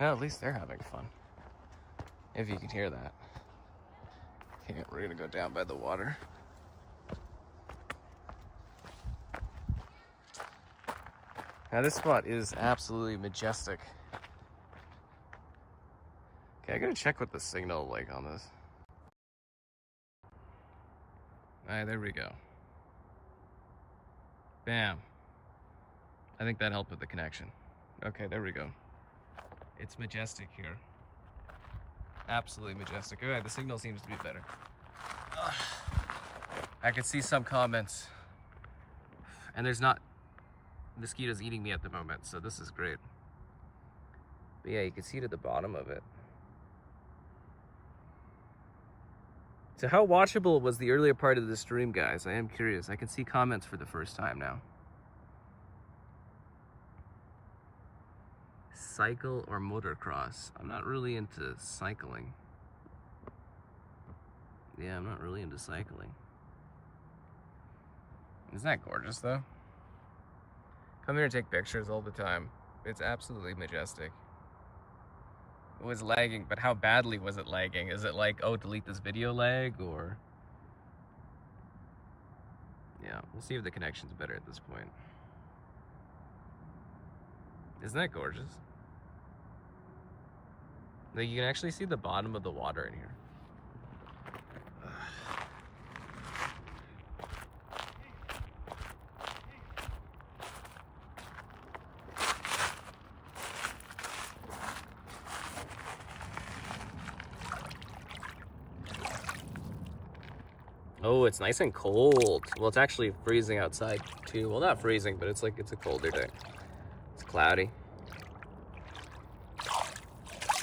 Well, at least they're having fun. If you can hear that. Okay, we're gonna go down by the water. Now this spot is absolutely majestic. Okay, I gotta check what the signal like on this. Alright, there we go. Bam. I think that helped with the connection. Okay, there we go. It's majestic here. Absolutely majestic. Okay, the signal seems to be better. I can see some comments. And there's not mosquitoes eating me at the moment, so this is great. But yeah, you can see it at the bottom of it. So how watchable was the earlier part of the stream, guys? I am curious. I can see comments for the first time now. Cycle or motocross? I'm not really into cycling. Yeah, I'm not really into cycling. Isn't that gorgeous, though? Come here and take pictures all the time. It's absolutely majestic. It was lagging, but how badly was it lagging? Is it like, oh, delete this video lag, or... Yeah, we'll see if the connection's better at this point. Isn't that gorgeous? Like, you can actually see the bottom of the water in here. Oh, it's nice and cold. Well, it's actually freezing outside too. Well, not freezing, but it's like it's a colder day. It's cloudy.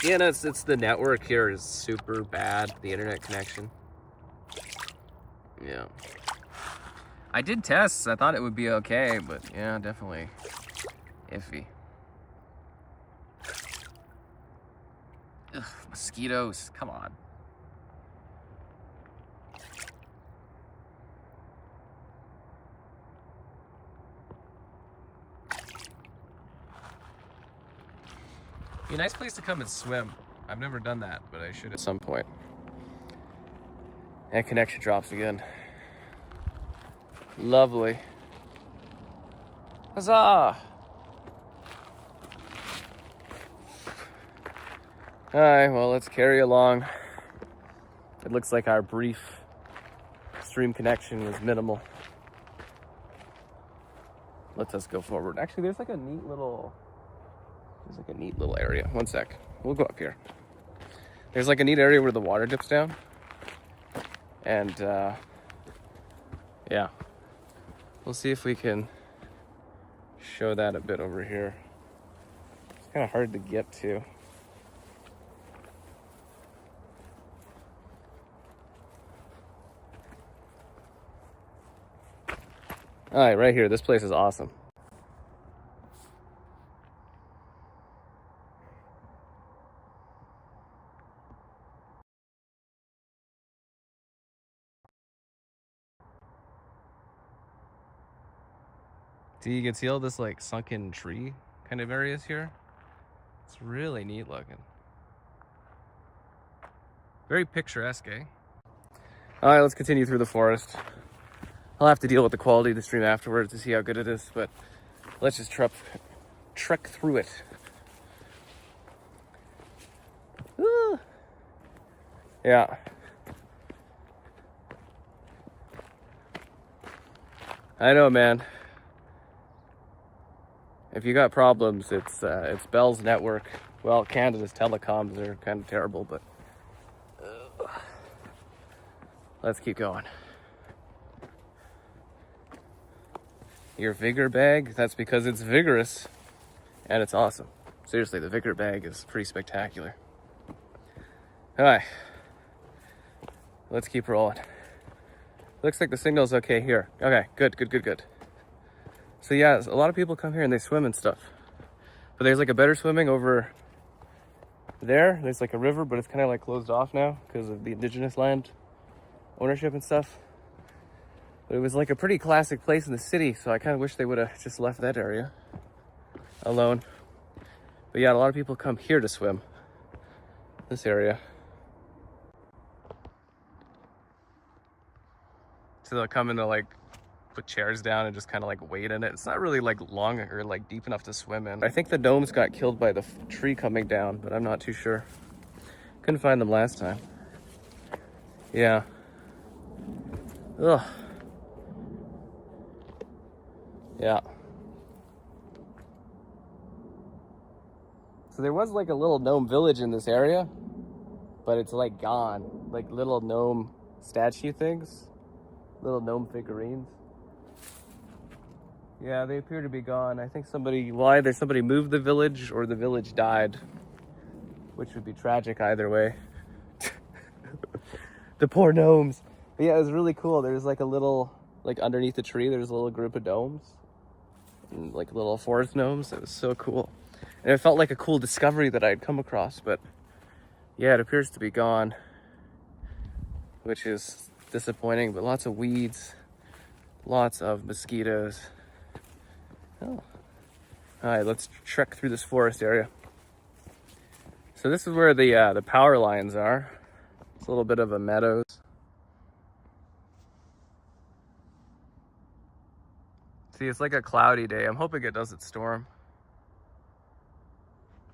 Yeah, no, it's the network here is super bad. The internet connection. Yeah. I did tests. I thought it would be okay, but yeah, definitely iffy. Ugh, mosquitoes. Come on. Be a nice place to come and swim. I've never done that, but I should at some point. And connection drops again. Lovely. Huzzah! Alright, well, let's carry along. It looks like our brief stream connection was minimal. Let us go forward. Actually, there's like a neat little area. One sec. We'll go up here. There's like a neat area where the water dips down. And, yeah. We'll see if we can show that a bit over here. It's kind of hard to get to. All right, right here. This place is awesome. See, you can see all this like sunken tree kind of areas here. It's really neat looking. Very picturesque, eh? All right, let's continue through the forest. I'll have to deal with the quality of the stream afterwards to see how good it is, but let's just trek through it. Woo. Yeah. I know, man. If you got problems, it's Bell's network. Well, Canada's telecoms are kind of terrible, but let's keep going. Your Vigor bag, that's because it's vigorous and it's awesome. Seriously, the Vigor bag is pretty spectacular. All right, let's keep rolling. Looks like the signal's okay here. Okay, good. So yeah, a lot of people come here and they swim and stuff. But there's like a better swimming over there. There's like a river, but it's kind of like closed off now because of the indigenous land ownership and stuff. But it was like a pretty classic place in the city, so I kind of wish they would have just left that area alone. But yeah, a lot of people come here to swim, this area. So they'll come in to like put chairs down and just kind of like wade in it. It's not really like long or like deep enough to swim in. I think the gnomes got killed by the tree coming down, but I'm not too sure. Couldn't find them last time. Yeah. Ugh. Yeah. So there was like a little gnome village in this area, but it's like gone. Like little gnome statue things, little gnome figurines. Yeah, they appear to be gone. I think somebody moved the village or the village died, which would be tragic either way. The poor gnomes. But yeah, it was really cool. There's like a little, like underneath the tree, there's a little group of gnomes. And like little forest gnomes. It was so cool. And it felt like a cool discovery that I had come across, but yeah, it appears to be gone, which is disappointing, but lots of weeds, lots of mosquitoes. Oh. All right, let's trek through this forest area. So this is where the power lines are. It's a little bit of a meadows. See, it's like a cloudy day. I'm hoping it doesn't storm.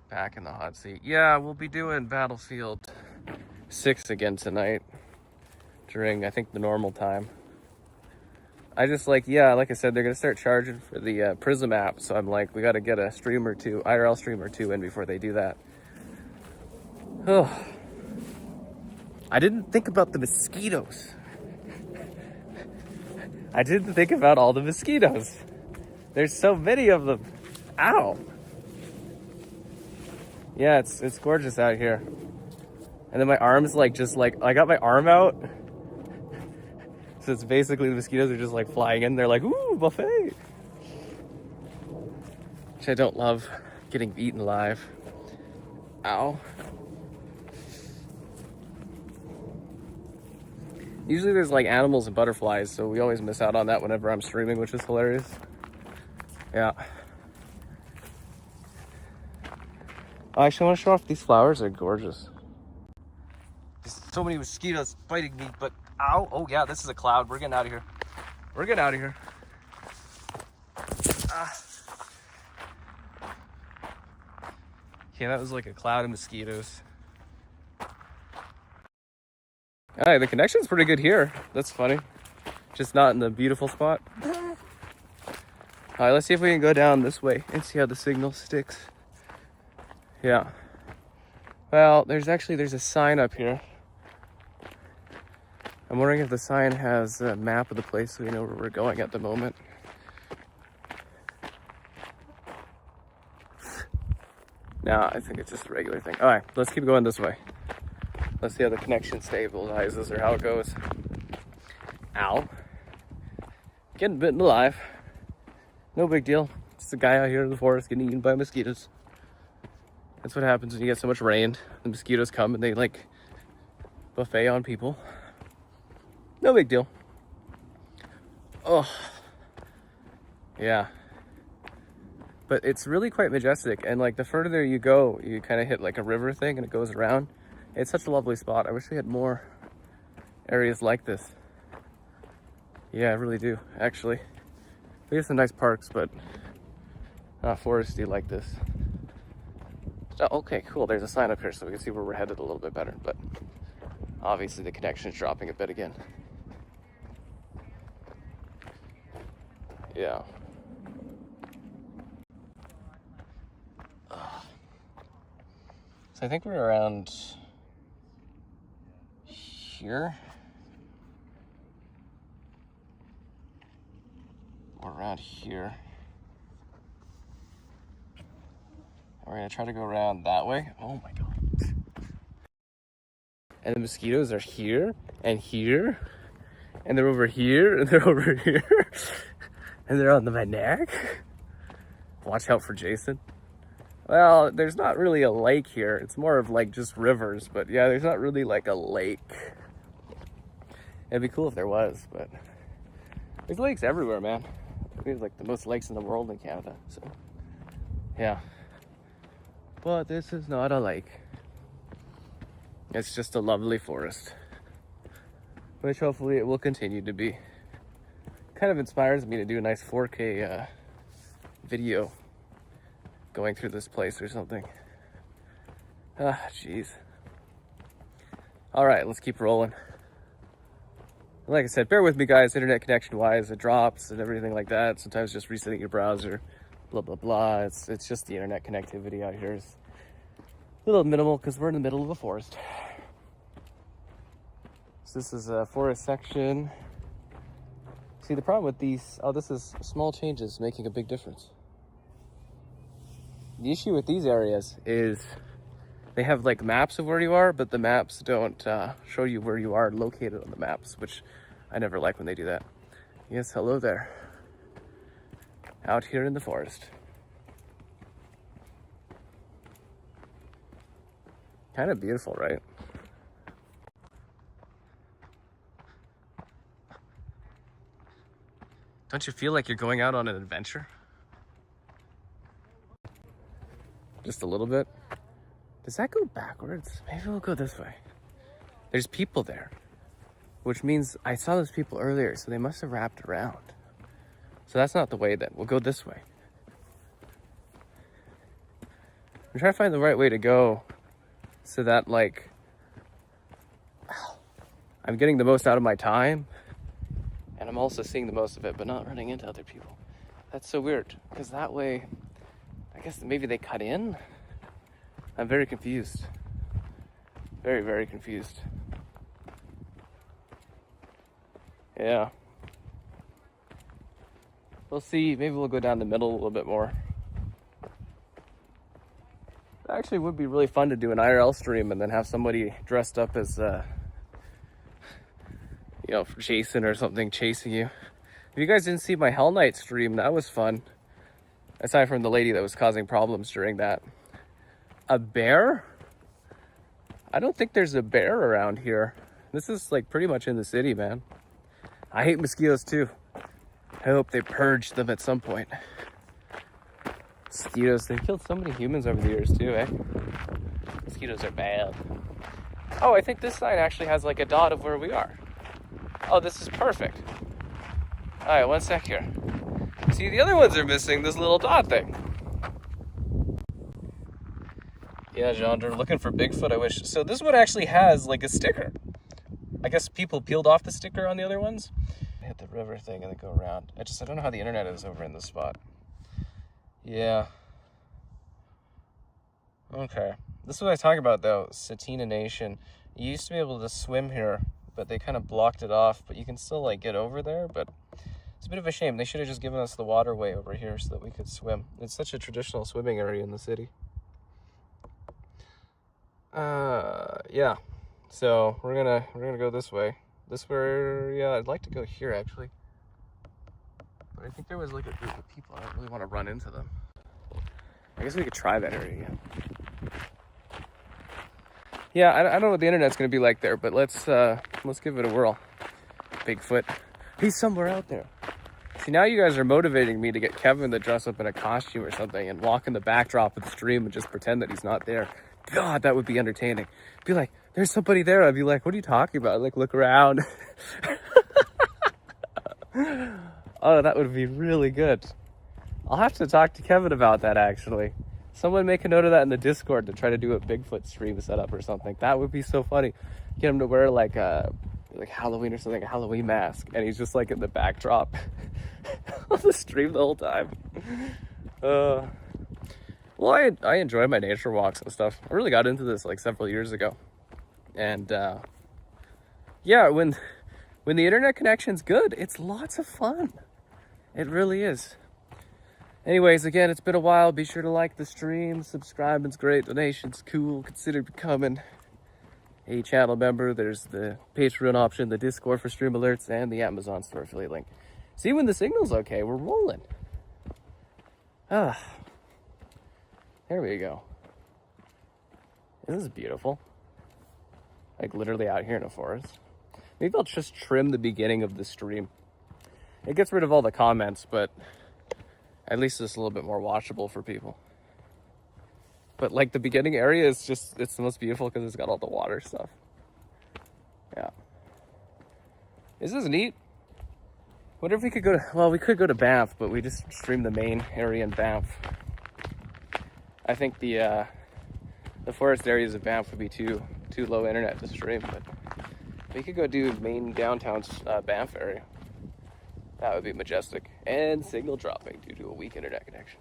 Back in the hot seat. Yeah, we'll be doing Battlefield 6 again tonight during, I think, the normal time. I just like I said, they're gonna start charging for the Prism app, so I'm like, we gotta get a stream or two, IRL stream or two in before they do that. Oh, I didn't think about the mosquitoes. I didn't think about all the mosquitoes. There's so many of them. Ow. Yeah, it's gorgeous out here. And then my arm's like, just like, I got my arm out. So it's basically the mosquitoes are just like flying in. They're like, ooh, buffet. Which I don't love, getting eaten alive. Ow. Usually there's like animals and butterflies, so we always miss out on that whenever I'm streaming, which is hilarious. Yeah. I actually want to show off these flowers. They're gorgeous. There's so many mosquitoes biting me, but ow. Oh yeah, this is a cloud. We're getting out of here. We're getting out of here. Yeah, that was like a cloud of mosquitoes. Alright, the connection's pretty good here. That's funny. Just not in the beautiful spot. Alright, let's see if we can go down this way and see how the signal sticks. Yeah. Well, there's a sign up here. I'm wondering if the sign has a map of the place so we know where we're going at the moment. No, I think it's just a regular thing. Alright, let's keep going this way. Let's see how the connection stabilizes or how it goes. Ow. Getting bitten alive. No big deal. Just a guy out here in the forest getting eaten by mosquitoes. That's what happens when you get so much rain. The mosquitoes come and they like buffet on people. No big deal. Oh. Yeah. But it's really quite majestic. And like the further you go, you kind of hit like a river thing and it goes around. It's such a lovely spot. I wish we had more areas like this. Yeah, I really do, actually. We have some nice parks, but not foresty like this. Oh, okay, cool. There's a sign up here so we can see where we're headed a little bit better. But obviously the connection is dropping a bit again. Yeah. So I think we're around here. Or around here. We're gonna try to go around that way. Oh my god. And the mosquitoes are here and here. And they're over here and they're over here. And they're on my neck. Watch out for Jason. Well, there's not really a lake here. It's more of like just rivers. But yeah, there's not really like a lake. It'd be cool if there was, but there's lakes everywhere, man. We have like the most lakes in the world in Canada, so yeah. but this is not a lake. It's just a lovely forest, which hopefully it will continue to be. Kind of inspires me to do a nice 4K video going through this place or something. Ah, jeez. All right, let's keep rolling. Like I said, bear with me, guys. Internet connection wise, it drops and everything like that. Sometimes just resetting your browser, blah blah blah. It's just the internet connectivity out here is a little minimal because we're in the middle of a forest. So this is a forest section. See, the problem with these, this is small changes making a big difference. The issue with these areas is they have like maps of where you are, but the maps don't show you where you are located on the maps, which I never like when they do that. Yes, hello there. Out here in the forest. Kind of beautiful, right? Don't you feel like you're going out on an adventure? Just a little bit. Does that go backwards? Maybe we'll go this way. There's people there, which means I saw those people earlier, so they must have wrapped around. So that's not the way then. We'll go this way. I'm trying to find the right way to go so that, like, I'm getting the most out of my time and I'm also seeing the most of it, but not running into other people. That's so weird, because that way, I guess maybe they cut in? I'm very confused. Very, very confused. Yeah. We'll see. Maybe we'll go down the middle a little bit more. It actually would be really fun to do an IRL stream and then have somebody dressed up as, Jason or something chasing you. If you guys didn't see my Hell Night stream, that was fun. Aside from the lady that was causing problems during that. A bear? I don't think there's a bear around here. This is like pretty much in the city, man. I hate mosquitoes too. I hope they purge them at some point. Mosquitoes, they've killed so many humans over the years too, eh? Mosquitoes are bad. Oh, I think this sign actually has like a dot of where we are. Oh, this is perfect. All right, one sec here. See, the other ones are missing this little dot thing. Yeah, Jean, looking for Bigfoot, I wish. So this one actually has like a sticker. I guess people peeled off the sticker on the other ones. Hit the river thing and then go around. I don't know how the internet is over in this spot. Yeah. Okay. This is what I talk about though, Stettner Nation. You used to be able to swim here, but they kind of blocked it off, but you can still like get over there, but it's a bit of a shame. They should have just given us the waterway over here so that we could swim. It's such a traditional swimming area in the city. Yeah. So we're gonna go this way. I'd like to go here actually. But I think there was like a group of people. I don't really want to run into them. I guess we could try that area again. Yeah, I don't know what the internet's gonna be like there, but let's give it a whirl. Bigfoot. He's somewhere out there. See, now you guys are motivating me to get Kevin to dress up in a costume or something and walk in the backdrop of the stream and just pretend that he's not there. God, that would be entertaining. Be like, there's somebody there. I'd be like, what are you talking about? Like, look around. Oh, that would be really good. I'll have to talk to Kevin about that, actually. Someone make a note of that in the Discord to try to do a Bigfoot stream setup or something. That would be so funny. Get him to wear like Halloween or something, a Halloween mask, and he's just like in the backdrop of the stream the whole time. Well, I enjoy my nature walks and stuff. I really got into this like several years ago. And yeah, when the internet connection's good, it's lots of fun. It really is. Anyways, again, it's been a while. Be sure to like the stream, subscribing's great, donations cool. Consider becoming a channel member. There's the Patreon option, the Discord for stream alerts, and the Amazon store affiliate link. See when the signal's okay, we're rolling. There we go. This is beautiful. Like literally out here in a forest. Maybe I'll just trim the beginning of the stream. It gets rid of all the comments, but at least it's a little bit more watchable for people. But like the beginning area is just, it's the most beautiful because it's got all the water stuff. Yeah. This is neat. Wonder if we could go to, well, we could go to Banff, but we just stream the main area in Banff. I think the forest areas of Banff would be too low internet to stream, but we could go do main downtown Banff area. That would be majestic. And signal dropping due to a weak internet connection.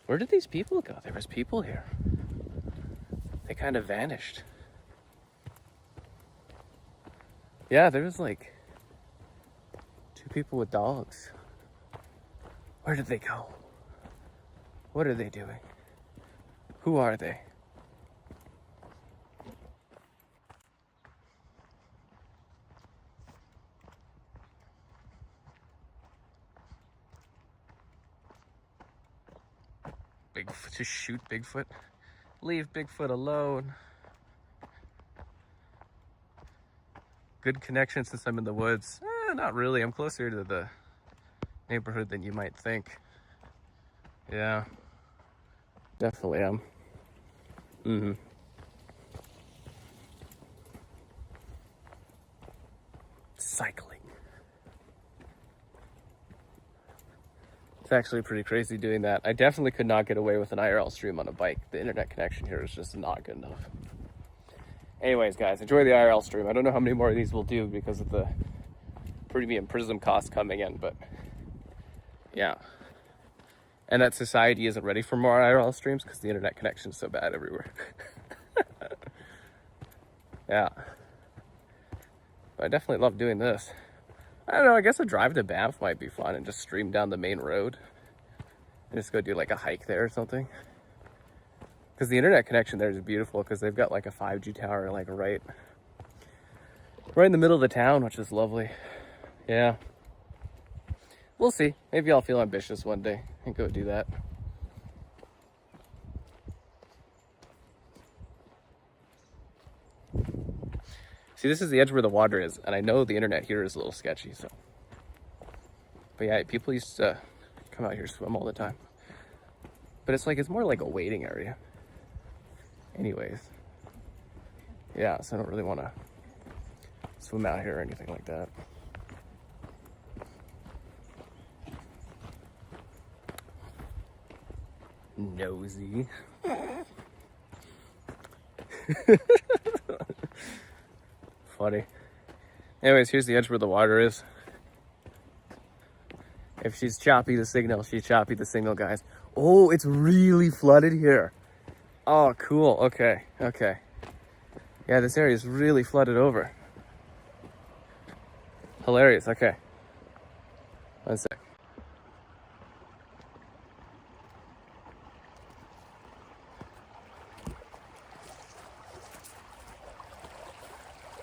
Where did these people go? There was people here. They kind of vanished. Yeah, there was like 2 people with dogs. Where did they go? What are they doing? Who are they? Bigfoot, just shoot Bigfoot. Leave Bigfoot alone. Good connection since I'm in the woods. Not really, I'm closer to the neighborhood than you might think. Yeah, definitely am. Cycling. It's actually pretty crazy doing that. I definitely could not get away with an IRL stream on a bike. The internet connection here is just not good enough. Anyways, guys, enjoy the IRL stream. I don't know how many more of these we'll do because of the premium prism cost coming in, but yeah. And that society isn't ready for more IRL streams because the internet connection is so bad everywhere. Yeah. But I definitely love doing this. I don't know, I guess a drive to Banff might be fun and just stream down the main road and just go do like a hike there or something. Because the internet connection there is beautiful because they've got like a 5G tower like right in the middle of the town, which is lovely. Yeah. We'll see. Maybe I'll feel ambitious one day and go do that. See, this is the edge where the water is, and I know the internet here is a little sketchy, so. But yeah, people used to come out here swim all the time. But it's more like a waiting area. Anyways. Yeah, so I don't really want to swim out here or anything like that. Nosy. Funny. Anyways, here's the edge where the water is. If she's choppy the signal, she's choppy the signal, guys. Oh, it's really flooded here. Oh, cool. Okay. Yeah, this area is really flooded over. Hilarious. Okay. One sec.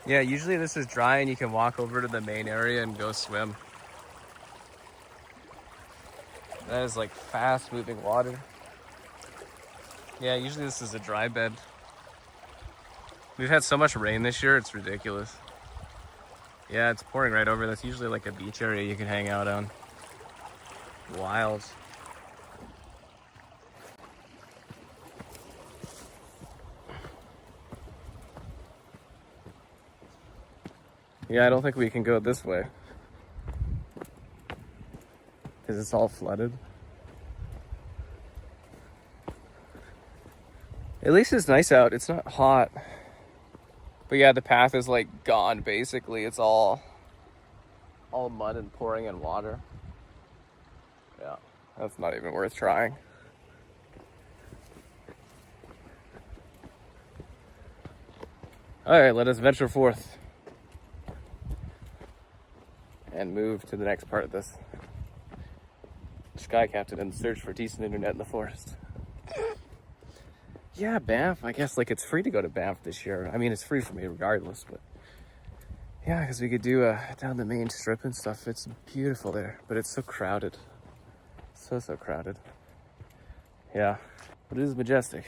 Yeah, usually this is dry and you can walk over to the main area and go swim. That is like fast moving water. Yeah, usually this is a dry bed. We've had so much rain this year, it's ridiculous. Yeah, it's pouring right over. That's usually like a beach area you can hang out on. Wild. Yeah, I don't think we can go this way because it's all flooded. At least it's nice out. It's not hot. But yeah, the path is like gone basically. It's all mud and pouring in water. Yeah, that's not even worth trying. All right, let us venture forth and move to the next part of this. Sky Captain in search for decent internet in the forest. Yeah, Banff. I guess like it's free to go to Banff this year. I mean, it's free for me regardless, but yeah, because we could do down the main strip and stuff. It's beautiful there, but it's so crowded. So crowded. Yeah, but it is majestic.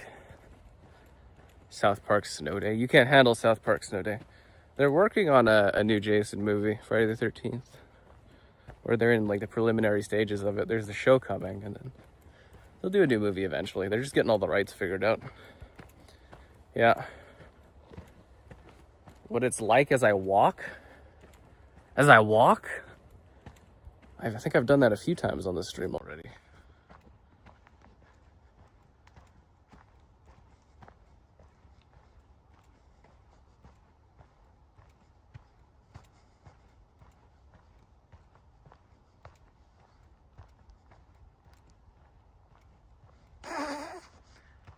South Park Snow Day. You can't handle South Park Snow Day. They're working on a new Jason movie, Friday the 13th. Or they're in like the preliminary stages of it. There's the show coming, and then They'll do a new movie eventually. They're just getting all the rights figured out. Yeah. What it's like as I walk? As I walk? I think I've done that a few times on this stream already.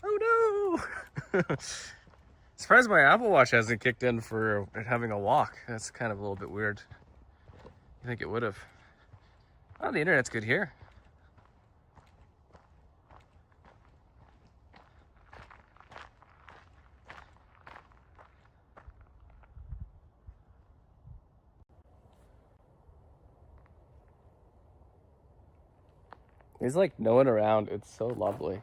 Oh no! Surprised my Apple Watch hasn't kicked in for having a walk. That's kind of a little bit weird. You think it would have? Oh, the internet's good here. There's like no one around. It's so lovely.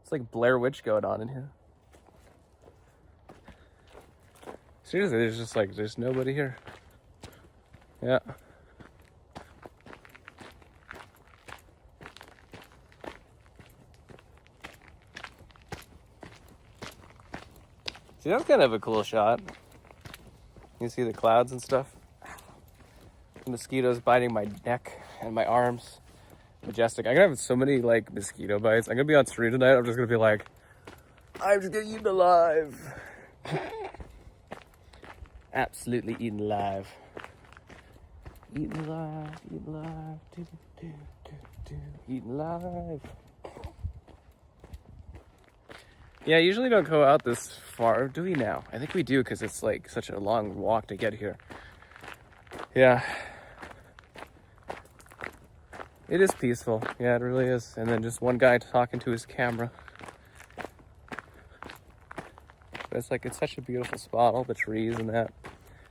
It's like Blair Witch going on in here. Seriously, there's just like, there's nobody here. Yeah. See, that's kind of a cool shot. You see the clouds and stuff. The mosquitoes biting my neck and my arms. Majestic. I'm gonna have so many like mosquito bites. I'm gonna be on stream tonight. I'm just gonna be like, I'm just getting eaten alive. Absolutely eaten alive. Eaten alive, eaten alive, eaten alive. Yeah, I usually don't go out this far. Do we now? I think we do because it's like such a long walk to get here. Yeah. It is peaceful. Yeah, it really is. And then just one guy talking to his camera. But it's like, it's such a beautiful spot, all the trees and that.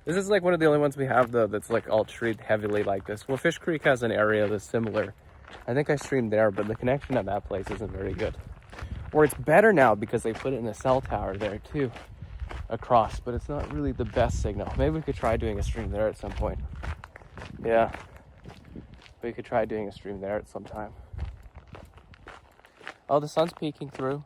This is like one of the only ones we have though that's like all treed heavily like this. Well, Fish Creek has an area that's similar. I think I streamed there, but the connection at that place isn't very good. Or it's better now because they put it in a cell tower there too, across, but it's not really the best signal. Maybe we could try doing a stream there at some point. Yeah, we could try doing a stream there at some time. Oh, the sun's peeking through.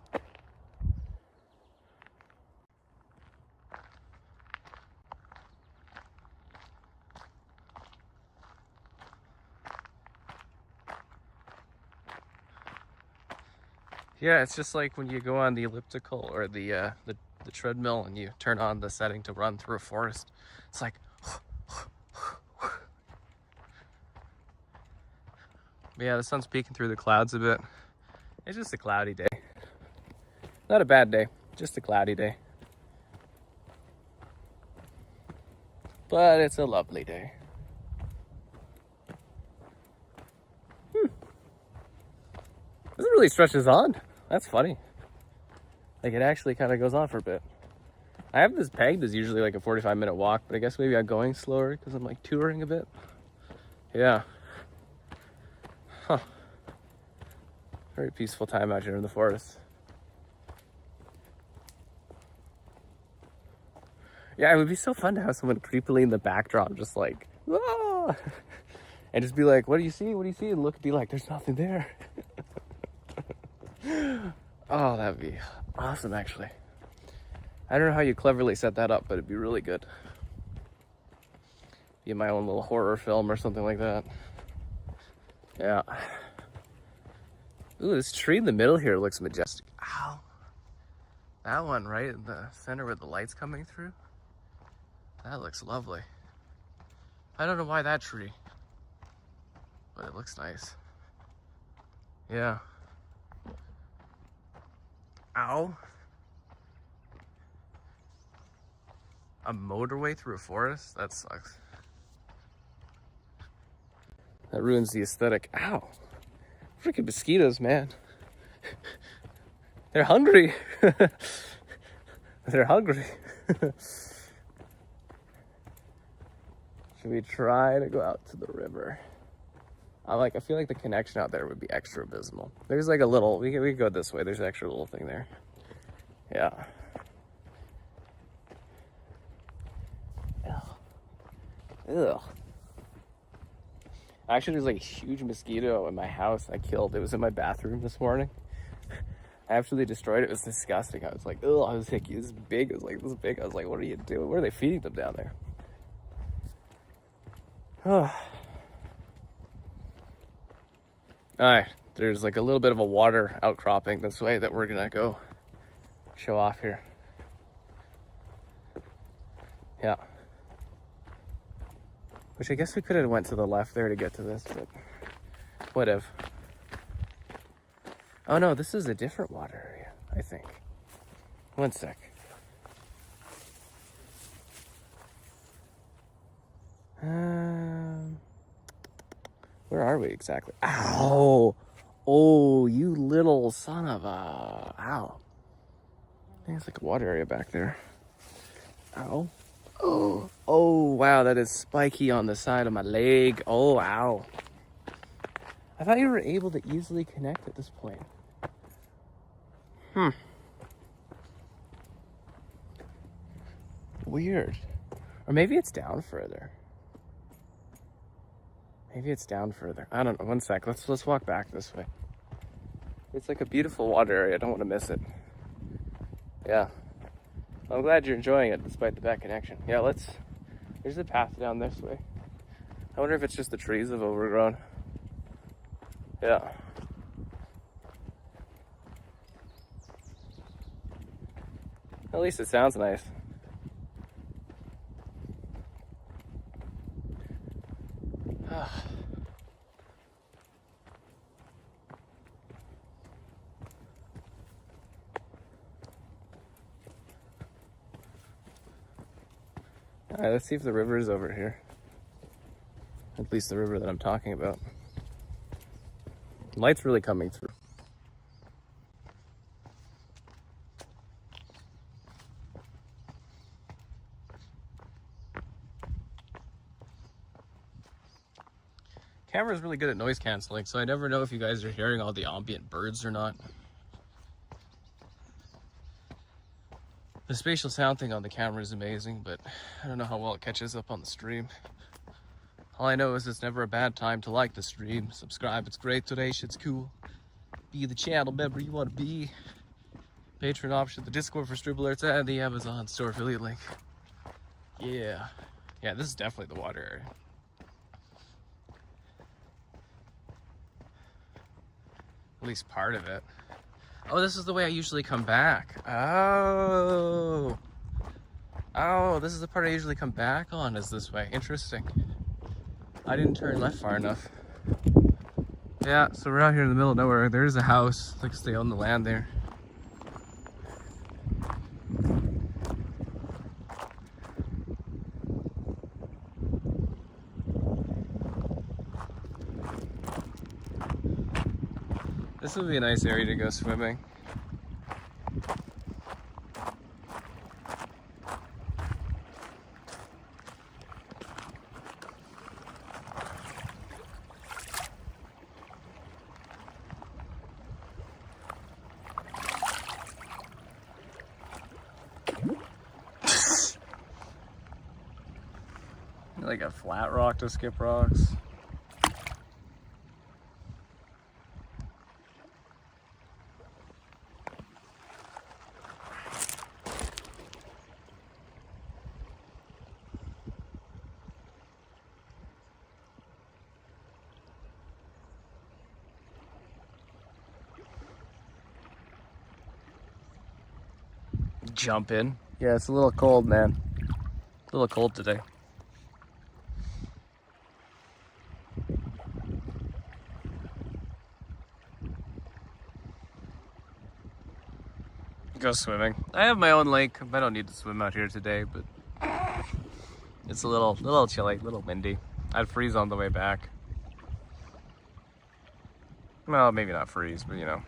Yeah, it's just like when you go on the elliptical or the treadmill and you turn on the setting to run through a forest. It's like, yeah, the sun's peeking through the clouds a bit. It's just a cloudy day. Not a bad day, just a cloudy day. But it's a lovely day. This really stretches on. That's funny. Like it actually kind of goes on for a bit. I have this pegged as usually like a 45-minute walk, but I guess maybe I'm going slower because I'm like touring a bit. Yeah. Huh. Very peaceful time out here in the forest. Yeah, it would be so fun to have someone creepily in the backdrop, just like, ah! And just be like, what do you see? What do you see? And look and be like, there's nothing there. Oh, that'd be awesome, actually. I don't know how you cleverly set that up, but it'd be really good. Be my own little horror film or something like that. Yeah. Ooh, this tree in the middle here looks majestic. Ow. That one right in the center with the lights coming through. That looks lovely. I don't know why that tree, but it looks nice. Yeah. Ow. A motorway through a forest? That sucks. That ruins the aesthetic. Ow. Freaking mosquitoes, man. They're hungry. They're hungry. Should we try to go out to the river? I feel like the connection out there would be extra abysmal. There's like a little, we can go this way. There's an extra little thing there. Yeah. Ugh. Actually, there's like a huge mosquito in my house I killed. It was in my bathroom this morning. I absolutely destroyed it. It was disgusting. I was like, ugh, I was like, this is big. It was like, this is big. I was like, what are you doing? Where are they feeding them down there? Alright, there's like a little bit of a water outcropping this way that we're gonna go show off here. Yeah. Which I guess we could have went to the left there to get to this, but whatever. Oh no, this is a different water area, I think. One sec. Where are we exactly? Ow! Oh, you little son of a... Ow. I think it's like a water area back there. Ow. Oh, oh, wow, that is spiky on the side of my leg. Oh, ow. I thought you were able to easily connect at this point. Weird. Or maybe it's down further. Maybe it's down further. I don't know. One sec. Let's walk back this way. It's like a beautiful water area. I don't want to miss it. Yeah. I'm glad you're enjoying it despite the bad connection. Yeah, there's a path down this way. I wonder if it's just the trees have overgrown. Yeah. At least it sounds nice. Alright, let's see if the river is over here. At least the river that I'm talking about. Light's really coming through. Camera's really good at noise canceling, so I never know if you guys are hearing all the ambient birds or not. The spatial sound thing on the camera is amazing, but I don't know how well it catches up on the stream. All I know is it's never a bad time to like the stream, subscribe, it's great today, shit's cool. Be the channel member you want to be. Patreon option, the Discord for stream alerts, and the Amazon store affiliate link. Yeah. Yeah, this is definitely the water area. At least part of it. Oh, this is the way I usually come back. Oh. Oh, this is the part I usually come back on, is this way. Interesting. I didn't turn left far enough. Yeah, so we're out here in the middle of nowhere. There's a house. Looks like they own the land there. This would be a nice area to go swimming. Like a flat rock to skip rocks. Jump in. Yeah, it's a little cold, man. A little cold today. Go swimming. I have my own lake. I don't need to swim out here today, but it's a little chilly, a little windy. I'd freeze on the way back. Well, maybe not freeze, but you know.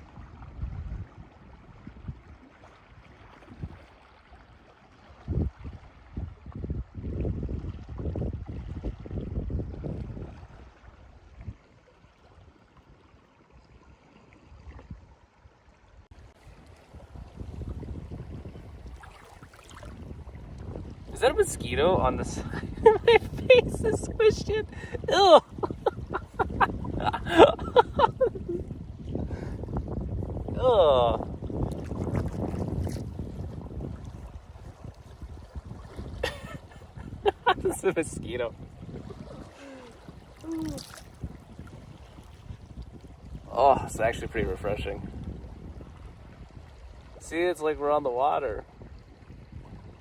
Is that a mosquito on the side? My face is squished in. Ugh. Ugh. This is a mosquito. Oh, it's actually pretty refreshing. See, it's like we're on the water.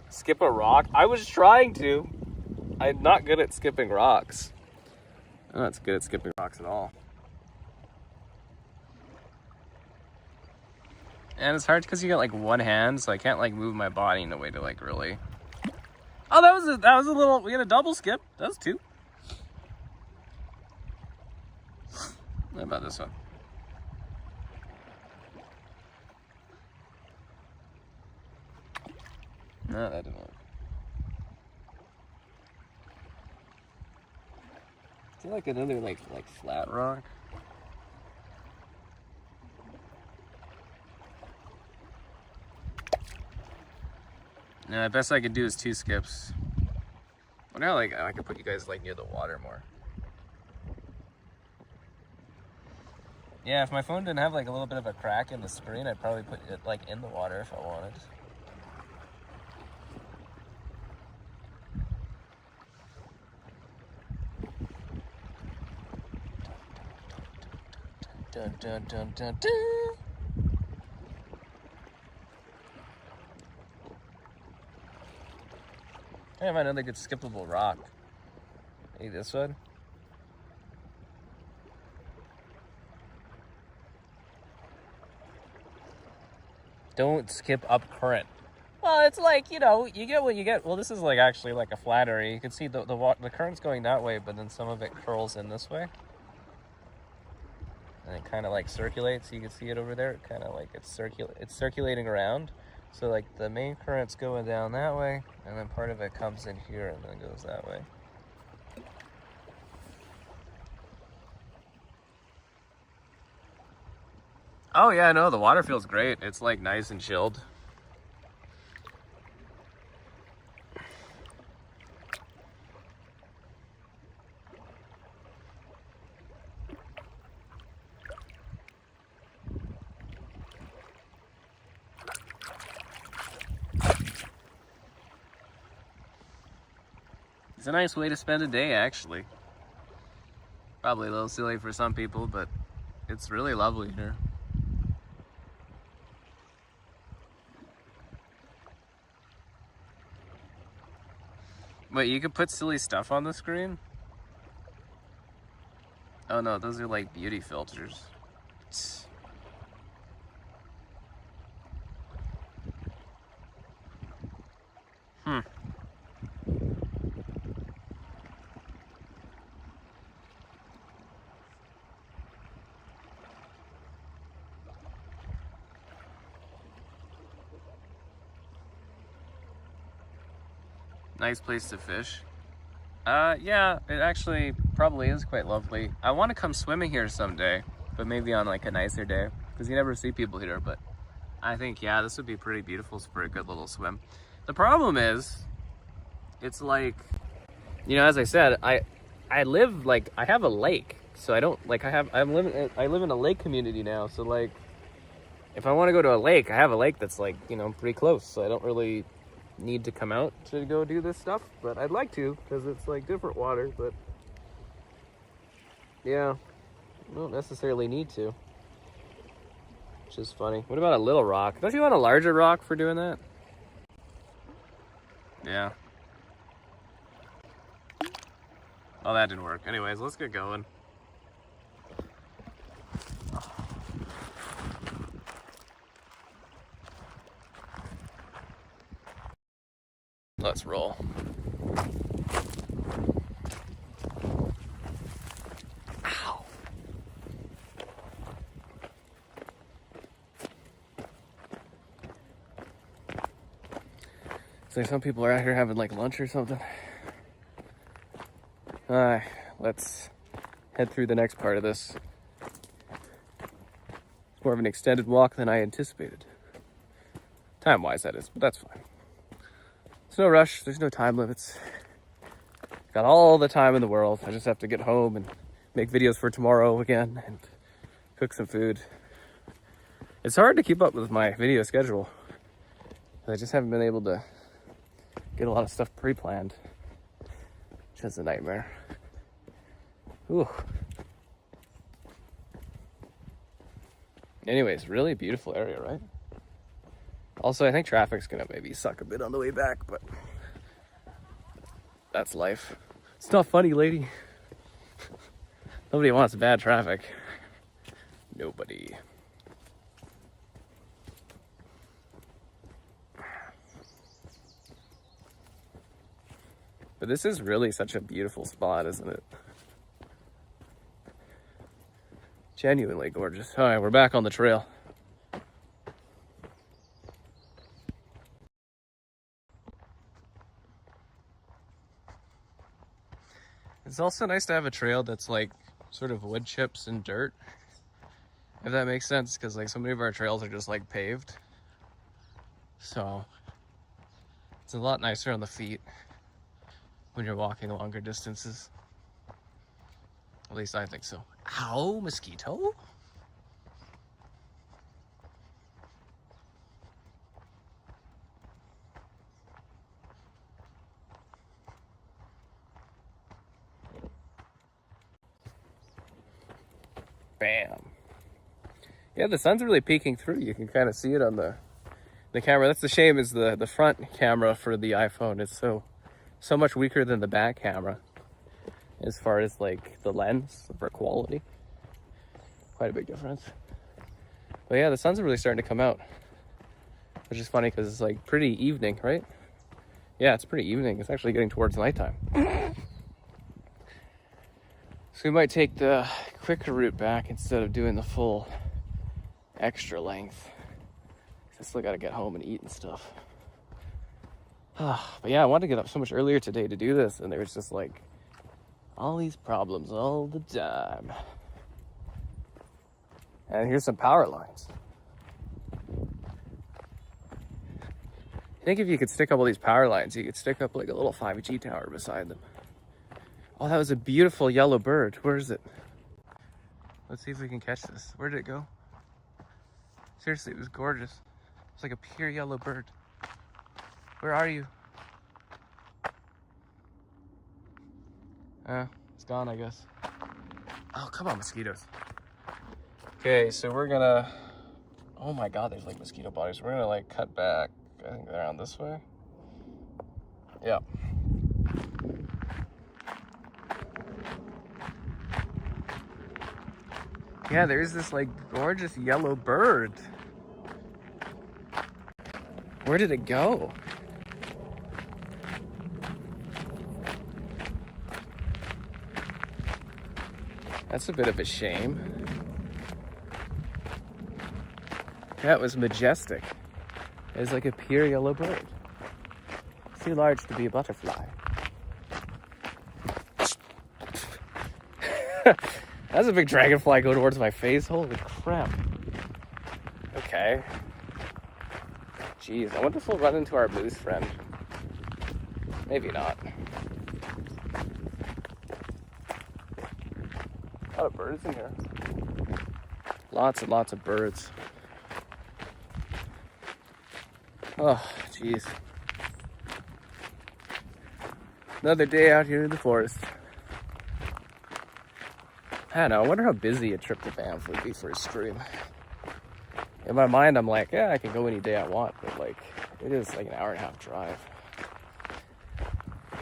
Skip a rock? I was trying to. I'm not good at skipping rocks. I'm not good at skipping rocks at all. And it's hard because you got like one hand, so I can't like move my body in a way to like really. Oh, that was a little. We had a double skip. That was two. What about this one? No, that didn't work. Is there like another like flat rock? No, the best I could do is two skips. Well, now like I could put you guys like near the water more. Yeah, if my phone didn't have like a little bit of a crack in the screen, I'd probably put it like in the water if I wanted. Dun dun dun dun dun. I have another good skippable rock. Hey, this one. Don't skip up current. Well, it's like, you know, you get what you get. Well, this is like actually like a flat area. You can see the current's going that way, but then some of it curls in this way. And it kind of like circulates. You can see it over there. It kind of like it's circulating around. So like the main current's going down that way, and then part of it comes in here and then goes that way. Oh yeah, no, the water feels great. It's like nice and chilled. It's a nice way to spend a day, actually. Probably a little silly for some people, but it's really lovely here. Wait, you could put silly stuff on the screen? Oh no, those are like beauty filters. Nice place to fish. Yeah, it actually probably is quite lovely. I want to come swimming here someday, but maybe on like a nicer day, because you never see people here, but I think, yeah, this would be pretty beautiful for a good little swim. The problem is, it's like, you know, as I said, I live like, I have a lake, so I don't, like, I live in a lake community now, so like, if I want to go to a lake, I have a lake that's like, you know, pretty close, so I don't really need to come out to go do this stuff, but I'd like to, because it's like different water, but yeah, I don't necessarily need to, which is funny. What about a little rock? Don't you want a larger rock for doing that? Yeah. Oh, that didn't work. Anyways, let's get going. Let's roll. Ow. So some people are out here having like lunch or something. Let's head through the next part of this. It's more of an extended walk than I anticipated. Time-wise, that is, but that's fine. There's no rush. There's no time limits. Got all the time in the world. I just have to get home and make videos for tomorrow again and cook some food. It's hard to keep up with my video schedule. I just haven't been able to get a lot of stuff pre-planned, which is a nightmare. Ooh. Anyways, really beautiful area, right? Also, I think traffic's gonna maybe suck a bit on the way back, but that's life. It's not funny, lady. Nobody wants bad traffic. Nobody. But this is really such a beautiful spot, isn't it? Genuinely gorgeous. All right, we're back on the trail. It's also nice to have a trail that's like sort of wood chips and dirt, if that makes sense, because like so many of our trails are just like paved. So it's a lot nicer on the feet when you're walking longer distances. At least I think so. Ow, mosquito? Bam. Yeah, the sun's really peeking through. You can kind of see it on the camera. That's the shame, is the front camera for the iPhone is so much weaker than the back camera as far as like the lens for quality. Quite a big difference. But yeah, the sun's really starting to come out, which is funny because it's like pretty evening, right? Yeah, it's pretty evening. It's actually getting towards nighttime. So we might take the quicker route back instead of doing the full extra length. I still gotta get home and eat and stuff. But yeah, I wanted to get up so much earlier today to do this, and there was just like all these problems all the time. And here's some power lines. I think if you could stick up all these power lines, you could stick up like a little 5G tower beside them. Oh, that was a beautiful yellow bird. Where is it? Let's see if we can catch this. Where did it go? Seriously, it was gorgeous. It's like a pure yellow bird. Where are you? It's gone, I guess. Oh, come on, mosquitoes. Okay, so we're gonna... Oh my god, there's like mosquito bodies. We're gonna like cut back, I think around this way. Yeah. Yeah, there's this like gorgeous yellow bird. Where did it go? That's a bit of a shame. That was majestic. It was like a pure yellow bird. Too large to be a butterfly. That's a big dragonfly go towards my face. Holy crap. Okay. Jeez, I wonder if we'll run into our moose friend. Maybe not. A lot of birds in here. Lots and lots of birds. Oh, jeez. Another day out here in the forest. I don't know, I wonder how busy a trip to Banff would be for a stream. In my mind, I'm like, yeah, I can go any day I want, but like, it is like an hour-and-a-half drive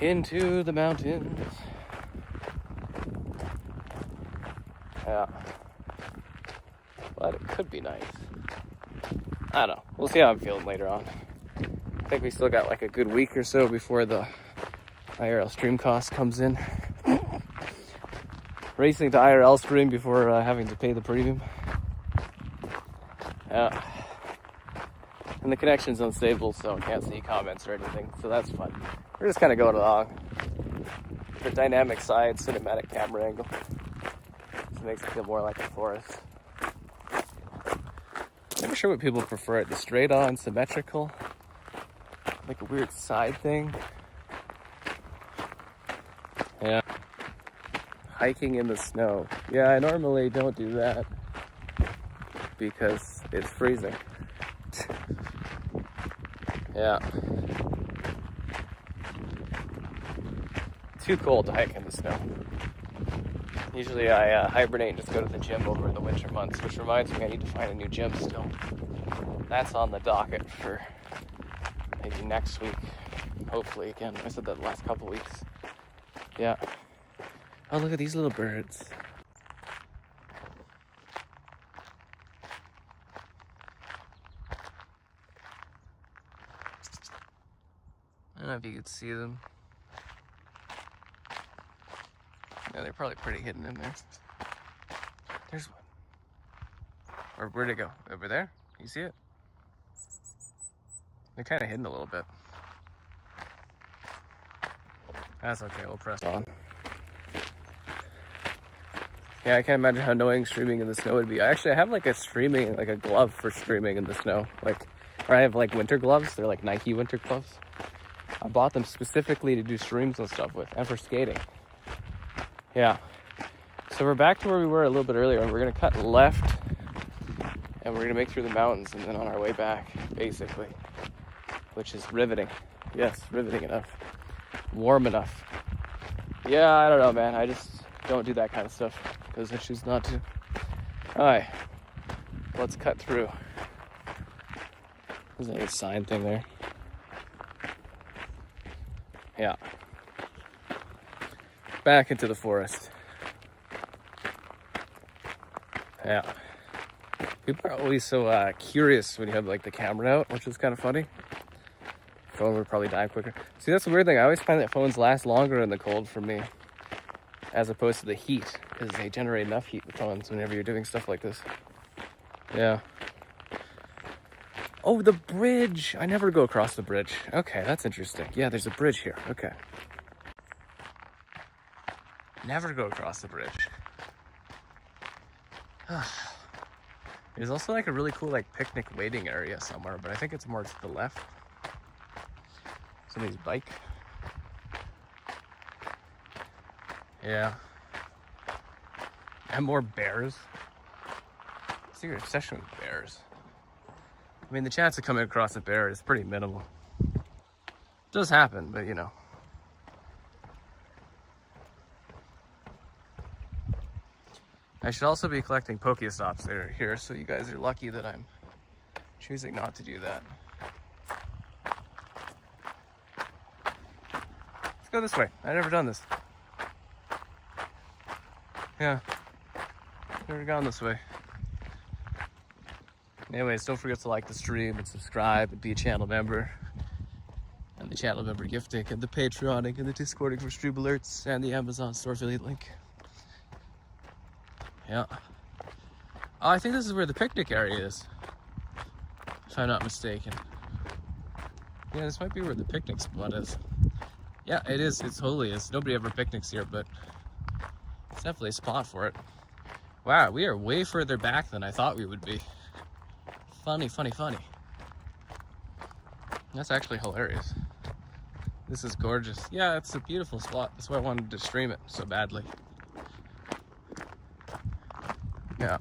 into the mountains. Yeah. But it could be nice. I don't know. We'll see how I'm feeling later on. I think we still got like a good week or so before the IRL stream cost comes in. Racing to IRL stream before having to pay the premium. Yeah. And the connection's unstable, so I can't see comments or anything, so that's fun. We're just kind of going along. The dynamic side, cinematic camera angle. This makes it feel more like a forest. Never sure what people prefer, the straight on, symmetrical, like a weird side thing. Yeah. Hiking in the snow. Yeah, I normally don't do that because it's freezing. Yeah. Too cold to hike in the snow. Usually I hibernate and just go to the gym over the winter months, which reminds me I need to find a new gym still. That's on the docket for maybe next week. Hopefully again. I said that the last couple weeks. Yeah. Oh, look at these little birds. I don't know if you could see them. Yeah, they're probably pretty hidden in there. There's one. Or where'd it go? Over there? You see it? They're kind of hidden a little bit. That's okay, we'll press on. Yeah, I can't imagine how annoying streaming in the snow would be. I have like a glove for streaming in the snow. Or I have like winter gloves. They're like Nike winter gloves. I bought them specifically to do streams and stuff with, and for skating. Yeah. So we're back to where we were a little bit earlier, and we're gonna cut left, and we're gonna make through the mountains, and then on our way back, basically, which is riveting. Yes, riveting enough. Warm enough. Yeah, I don't know, man. I just don't do that kind of stuff because I choose not to. All right, let's cut through. There's a sign thing there. Yeah. Back into the forest. Yeah. People are always so curious when you have like the camera out, which is kind of funny. Phone would probably die quicker. See, that's the weird thing. I always find that phones last longer in the cold for me, as opposed to the heat, because they generate enough heat with phones whenever you're doing stuff like this. Yeah. Oh, the bridge. I never go across the bridge. Okay, that's interesting. Yeah, there's a bridge here. Okay. Never go across the bridge. There's also like a really cool like picnic waiting area somewhere, but I think it's more to the left. Somebody's bike. Yeah. And more bears. What's your obsession with bears? I mean, the chance of coming across a bear is pretty minimal. It does happen, but you know. I should also be collecting Pokestops that are here, so you guys are lucky that I'm choosing not to do that. Let's go this way. I've never done this. Yeah. Never gone this way. Anyways, don't forget to like the stream and subscribe and be a channel member. And the channel member gifting and the Patreoning and the Discording for stream alerts and the Amazon store affiliate link. Yeah. Oh, I think this is where the picnic area is, if I'm not mistaken. Yeah, this might be where the picnic spot is. Yeah, it is. It totally is. Nobody ever picnics here, but it's definitely a spot for it. Wow, we are way further back than I thought we would be. Funny, funny, funny. That's actually hilarious. This is gorgeous. Yeah, it's a beautiful spot. That's why I wanted to stream it so badly. Yeah.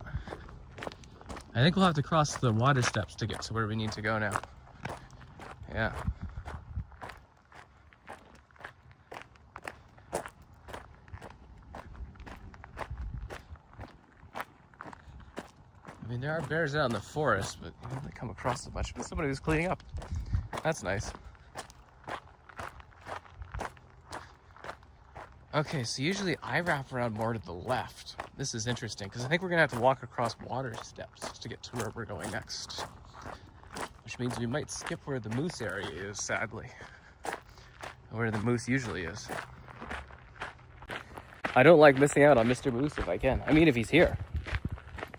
I think we'll have to cross the water steps to get to where we need to go now. Yeah. I mean, there are bears out in the forest, but you don't come across so much. But somebody was cleaning up. That's nice. Okay, so usually I wrap around more to the left. This is interesting, because I think we're going to have to walk across water steps to get to where we're going next. Which means we might skip where the moose area is, sadly. Where the moose usually is. I don't like missing out on Mr. Moose if I can. I mean, if he's here.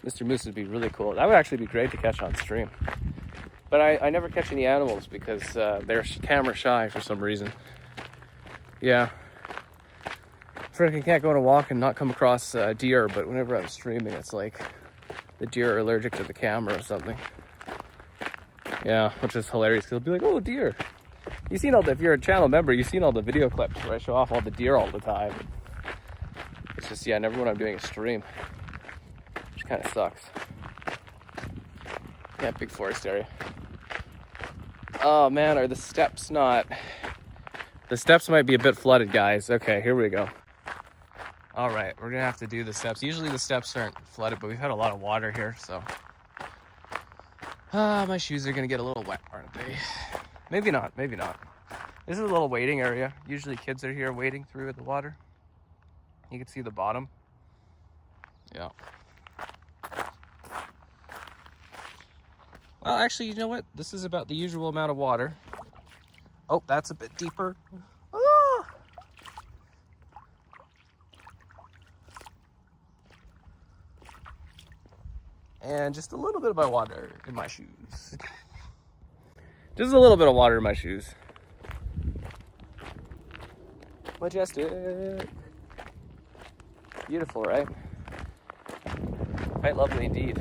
Mr. Moose would be really cool. That would actually be great to catch on stream. But I never catch any animals because they're camera shy for some reason. Yeah. Freaking can't go on a walk and not come across deer, but whenever I'm streaming, it's like the deer are allergic to the camera or something. Yeah, which is hilarious. They'll be like, oh, deer. You've seen all the, if you're a channel member, you've seen all the video clips where I show off all the deer all the time. It's just, yeah, never when I'm doing a stream, which kind of sucks. Yeah, big forest area. Oh man, are the steps not? The steps might be a bit flooded, guys. Okay, here we go. All right, we're gonna have to do the steps. Usually the steps aren't flooded, but we've had a lot of water here, so. My shoes are gonna get a little wet, aren't they? Maybe not, maybe not. This is a little waiting area. Usually kids are here waiting through the water. You can see the bottom. Yeah. Well, actually, you know what? This is about the usual amount of water. Oh, that's a bit deeper. Ah! And just a little bit of my water in my shoes. Just a little bit of water in my shoes. Majestic. Beautiful, right? Quite lovely indeed.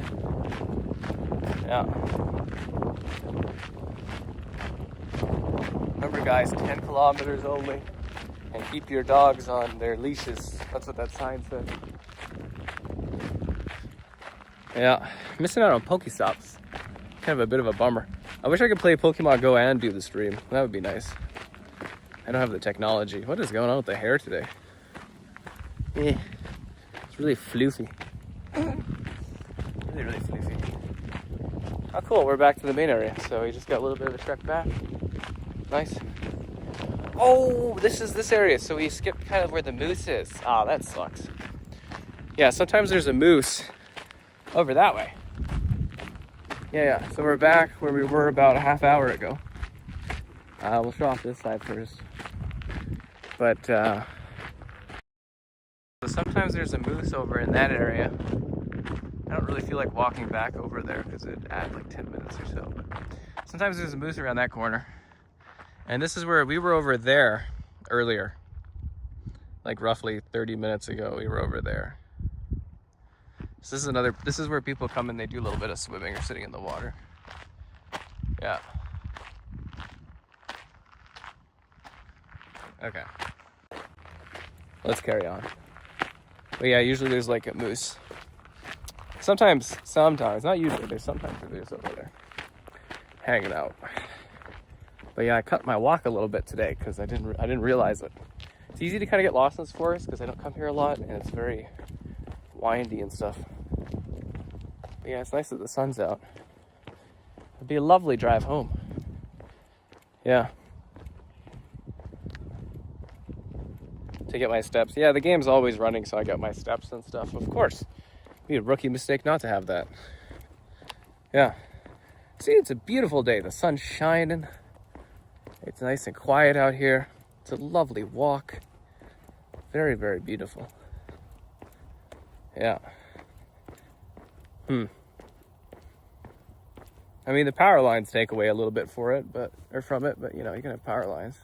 Yeah. Remember, guys, 10 kilometers only. And keep your dogs on their leashes. That's what that sign said. Yeah, missing out on Pokestops. Kind of a bit of a bummer. I wish I could play Pokemon Go and do the stream. That would be nice. I don't have the technology. What is going on with the hair today? Eh, it's really floofy. Really, really floofy. Oh, cool. We're back to the main area. So we just got a little bit of a trek back. Nice. Oh, this is this area. So we skipped kind of where the moose is. Ah, that sucks. Yeah, sometimes there's a moose over that way. Yeah. So we're back where we were about a half hour ago. We'll show off this side first. But so sometimes there's a moose over in that area. I don't really feel like walking back over there because it'd add like 10 minutes or so. But sometimes there's a moose around that corner. And this is where we were over there earlier. Like roughly 30 minutes ago, we were over there. So this is where people come and they do a little bit of swimming or sitting in the water. Yeah. Okay. Let's carry on. But yeah, usually there's like a moose. Sometimes, not usually, there's sometimes a moose over there hanging out. But yeah, I cut my walk a little bit today because I didn't realize it. It's easy to kind of get lost in this forest because I don't come here a lot and it's very windy and stuff. But yeah, it's nice that the sun's out. It'd be a lovely drive home. Yeah. To get my steps. Yeah, the game's always running, so I got my steps and stuff. Of course. It'd be a rookie mistake not to have that. Yeah. See, it's a beautiful day. The sun's shining. It's nice and quiet out here. It's a lovely walk. Very, very beautiful. Yeah. I mean, the power lines take away a little bit from it, but you know, you can have power lines.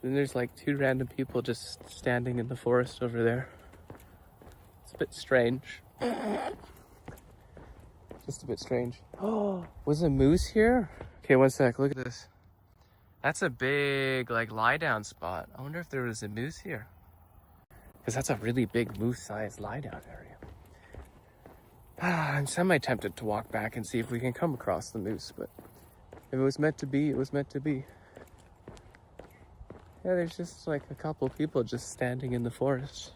Then there's like 2 random people just standing in the forest over there. It's a bit strange. Just a bit strange. Oh, was a moose here? Okay, one sec, look at this. That's a big, like, lie-down spot. I wonder if there was a moose here. Because that's a really big moose-sized lie-down area. I'm semi-tempted to walk back and see if we can come across the moose, but if it was meant to be, it was meant to be. Yeah, there's just like a couple people just standing in the forest.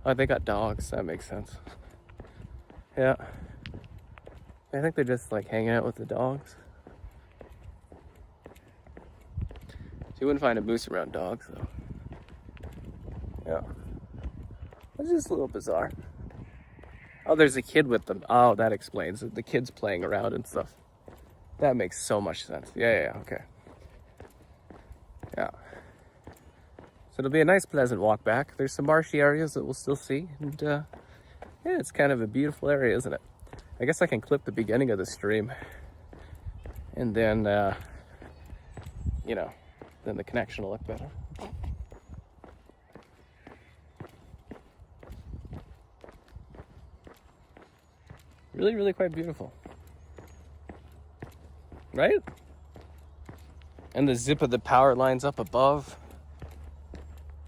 Oh, they got dogs. That makes sense. Yeah. I think they're just like hanging out with the dogs. You wouldn't find a moose around dogs, though. Yeah. It's just a little bizarre. Oh, there's a kid with them. Oh, that explains it. The kid's playing around and stuff. That makes so much sense. Yeah, okay. Yeah. So it'll be a nice, pleasant walk back. There's some marshy areas that we'll still see. And, yeah, it's kind of a beautiful area, isn't it? I guess I can clip the beginning of the stream. And then, you know, then the connection will look better. Really, really quite beautiful. Right? And the zip of the power lines up above.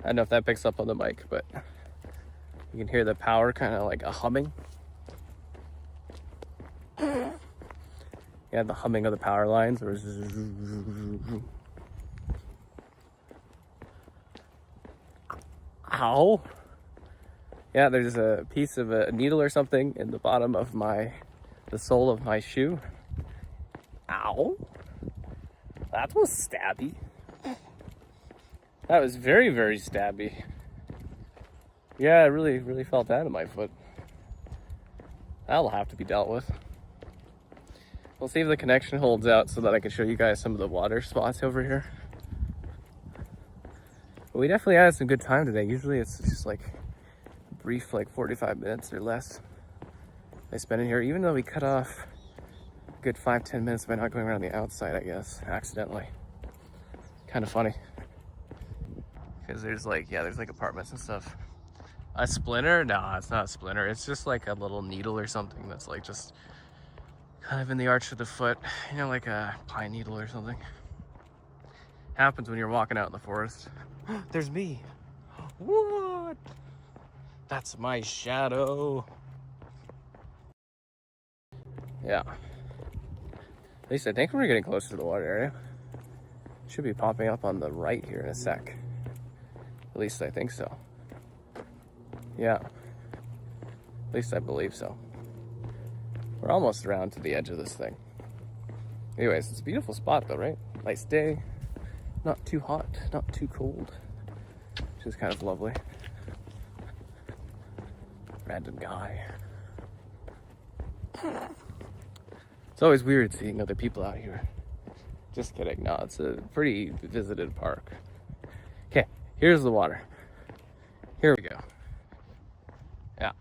I don't know if that picks up on the mic, but you can hear the power kind of like a humming. Yeah, the humming of the power lines. Ow. Yeah, there's a piece of a needle or something in the bottom of the sole of my shoe. Ow. That was stabby. That was very, very stabby. Yeah, I really, really felt that in my foot. That'll have to be dealt with. We'll see if the connection holds out so that I can show you guys some of the water spots over here. But we definitely had some good time today. Usually it's just like a brief, like 45 minutes or less I spend in here, even though we cut off a good 5-10 minutes by not going around the outside, I guess, accidentally. Kind of funny. Because there's like, yeah, there's like apartments and stuff. A splinter? Nah, it's not a splinter. It's just like a little needle or something that's like just kind of in the arch of the foot, you know, like a pine needle or something. Happens when you're walking out in the forest. There's me. What? That's my shadow. Yeah. At least I think we're getting closer to the water area. Should be popping up on the right here in a sec. At least I think so. Yeah. At least I believe so. We're almost around to the edge of this thing. Anyways, it's a beautiful spot though, right? Nice day. Not too hot, not too cold. Which is kind of lovely. Random guy. It's always weird seeing other people out here. Just kidding. No, it's a pretty visited park. Okay, here's the water. Here we go. Yeah.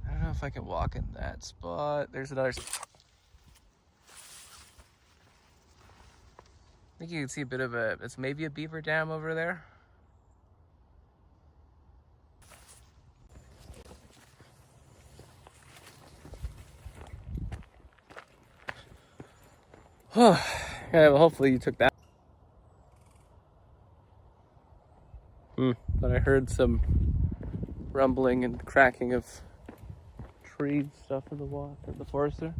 I don't know if I can walk in that spot. There's another. I think you can see a bit of it's maybe a beaver dam over there. Yeah, well, hopefully you took that. But I heard some rumbling and cracking of trees stuff in the forest there.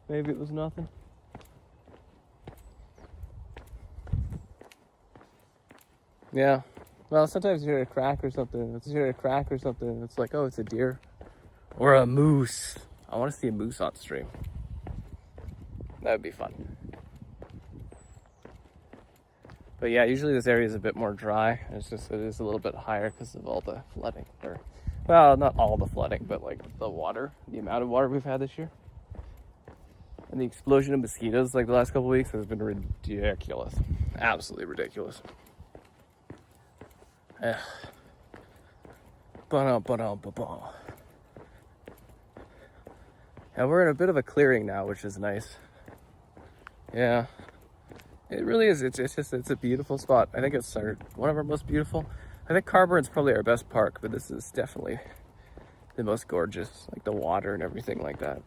Maybe it was nothing. Yeah. Well, sometimes you hear a crack or something. It's like, oh, it's a deer or a moose. I want to see a moose on stream. That would be fun. But yeah, usually this area is a bit more dry. It is a little bit higher because of all the flooding. Well, not all the flooding, but like the amount of water we've had this year. And the explosion of mosquitoes like the last couple of weeks has been ridiculous. Absolutely ridiculous. Yeah. And we're in a bit of a clearing now, which is nice. Yeah. It really is. It's a beautiful spot. I think it's one of our most beautiful. I think Carburn's probably our best park, but this is definitely the most gorgeous. Like the water and everything like that.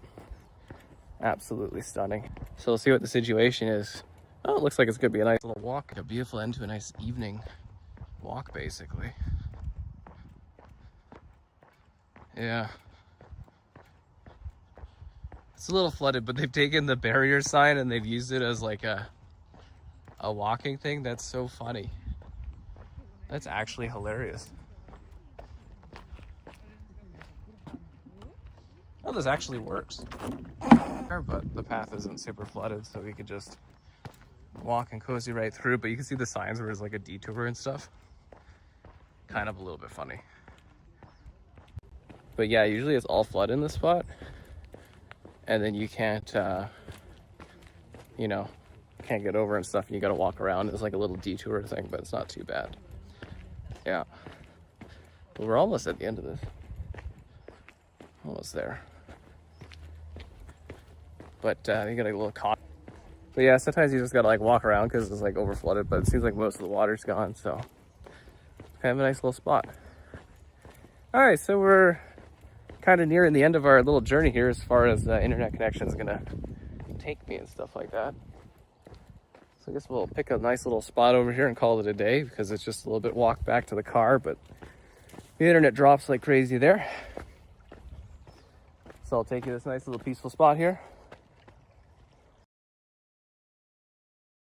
Absolutely stunning. So we'll see what the situation is. Oh, it looks like it's gonna be a nice little walk. A beautiful end to a nice evening walk, basically. Yeah. It's a little flooded, but they've taken the barrier sign and they've used it as like a walking thing. That's so funny. That's actually hilarious. Oh, this actually works. But the path isn't super flooded, so we could just walk and cozy right through. But you can see the signs where there's like a detour and stuff. Kind of a little bit funny. But yeah, usually it's all flood in this spot. And then you can't, can't get over and stuff, and you gotta walk around. It's like a little detour thing, but it's not too bad. Yeah. But we're almost at the end of this. Almost there. But you gotta get a little caught. But yeah, sometimes you just gotta like walk around because it's like over flooded, but it seems like most of the water's gone, so it's kind of a nice little spot. All right, so we're kind of nearing the end of our little journey here as far as internet connection is gonna take me and stuff like that. So I guess we'll pick a nice little spot over here and call it a day because it's just a little bit walk back to the car, but the internet drops like crazy there. So I'll take you to this nice little peaceful spot here.